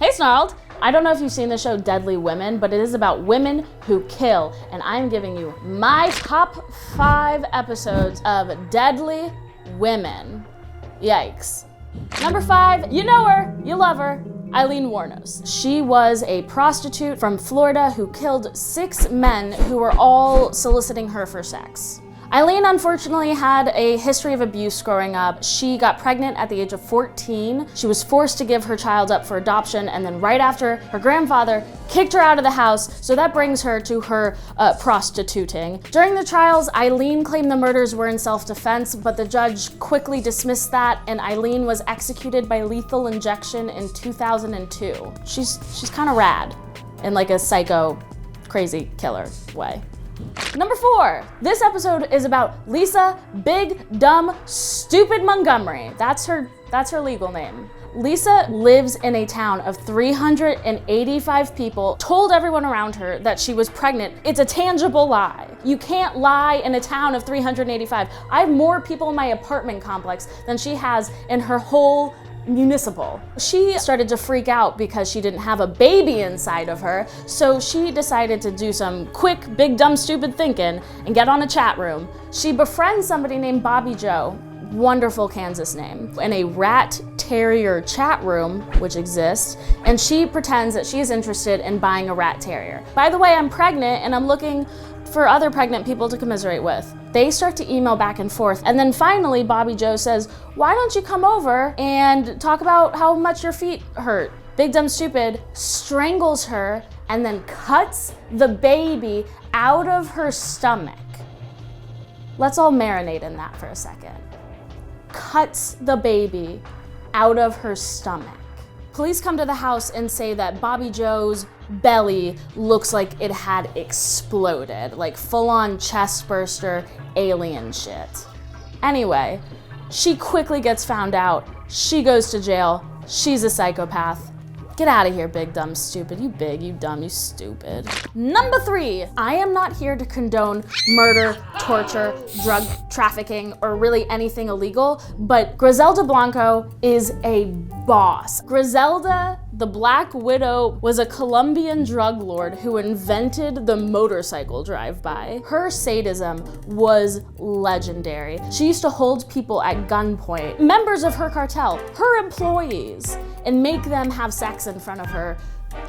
Hey Snarled! I don't know if you've seen the show Deadly Women, but it is about women who kill, and I'm giving you my top 5 episodes of Deadly Women. Yikes. Number 5, you know her, you love her, Aileen Wuornos. She was a prostitute from Florida who killed 6 men who were all soliciting her for sex. Aileen unfortunately had a history of abuse growing up. She got pregnant at the age of 14. She was forced to give her child up for adoption, and then right after, her grandfather kicked her out of the house, so that brings her to her prostituting. During the trials, Aileen claimed the murders were in self-defense, but the judge quickly dismissed that, and Aileen was executed by lethal injection in 2002. She's kind of rad in like a psycho, crazy killer way. Number 4, this episode is about Lisa Big Dumb Stupid Montgomery. That's her legal name. Lisa lives in a town of 385 people, told everyone around her that she was pregnant. It's a tangible lie. You can't lie in a town of 385. I have more people in my apartment complex than she has in her whole municipal. She started to freak out because she didn't have a baby inside of her, so she decided to do some quick, big, dumb, stupid thinking and get on a chat room. She befriends somebody named Bobby Joe, wonderful Kansas name, in a rat terrier chat room, which exists, and she pretends that she is interested in buying a rat terrier. By the way, I'm pregnant and I'm looking for other pregnant people to commiserate with. They start to email back and forth, and then finally Bobby Joe says, why don't you come over and talk about how much your feet hurt? Big Dumb Stupid strangles her and then cuts the baby out of her stomach. Let's all marinate in that for a second. Cuts the baby out of her stomach. Police come to the house and say that Bobby Joe's belly looks like it had exploded, like full-on chest burster alien shit. Anyway, she quickly gets found out. She goes to jail. She's a psychopath. Get out of here, Big Dumb Stupid. You big, you dumb, you stupid. Number 3, I am not here to condone murder, torture, drug trafficking, or really anything illegal, but Griselda Blanco is a boss. Griselda, the Black Widow, was a Colombian drug lord who invented the motorcycle drive-by. Her sadism was legendary. She used to hold people at gunpoint, members of her cartel, her employees, and make them have sex in front of her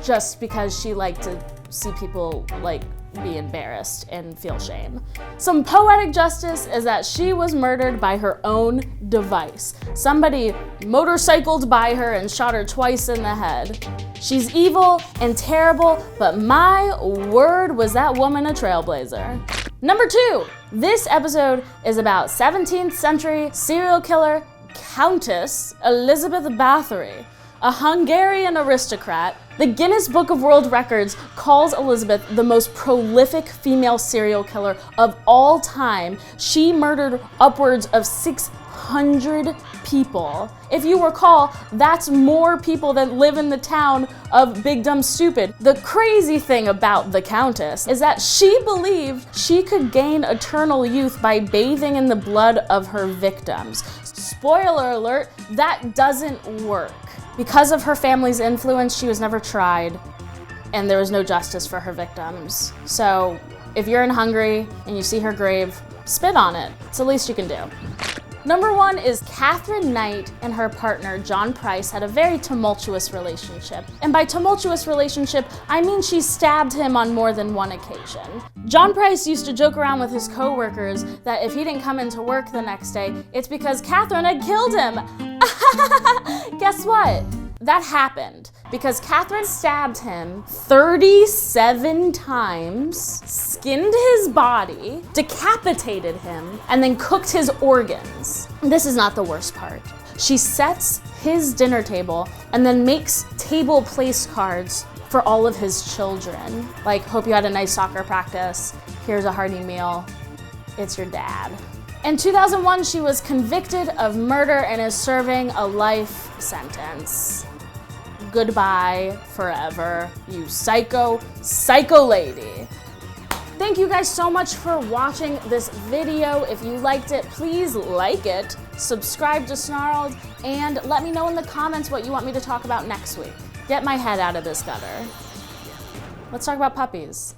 just because she liked to see people like be embarrassed and feel shame. Some poetic justice is that she was murdered by her own device. Somebody motorcycled by her and shot her twice in the head. She's evil and terrible, but my word, was that woman a trailblazer. Number 2, this episode is about 17th century serial killer Countess Elizabeth Bathory, a Hungarian aristocrat. The Guinness Book of World Records calls Elizabeth the most prolific female serial killer of all time. She murdered upwards of 600 people. If you recall, that's more people than live in the town of Big Dumb Stupid. The crazy thing about the Countess is that she believed she could gain eternal youth by bathing in the blood of her victims. Spoiler alert, that doesn't work. Because of her family's influence, she was never tried, and there was no justice for her victims. So if you're in Hungary and you see her grave, spit on it. It's the least you can do. Number 1 is Katherine Knight and her partner John Price had a very tumultuous relationship. And by tumultuous relationship, I mean she stabbed him on more than one occasion. John Price used to joke around with his co-workers that if he didn't come into work the next day, it's because Katherine had killed him. Guess what? That happened because Katherine stabbed him 37 times, skinned his body, decapitated him, and then cooked his organs. This is not the worst part. She sets his dinner table and then makes table place cards for all of his children. Like, hope you had a nice soccer practice. Here's a hearty meal. It's your dad. In 2001, she was convicted of murder and is serving a life sentence. Goodbye forever, you psycho lady. Thank you guys so much for watching this video. If you liked it, please like it, subscribe to Snarled, and let me know in the comments what you want me to talk about next week. Get my head out of this gutter. Let's talk about puppies.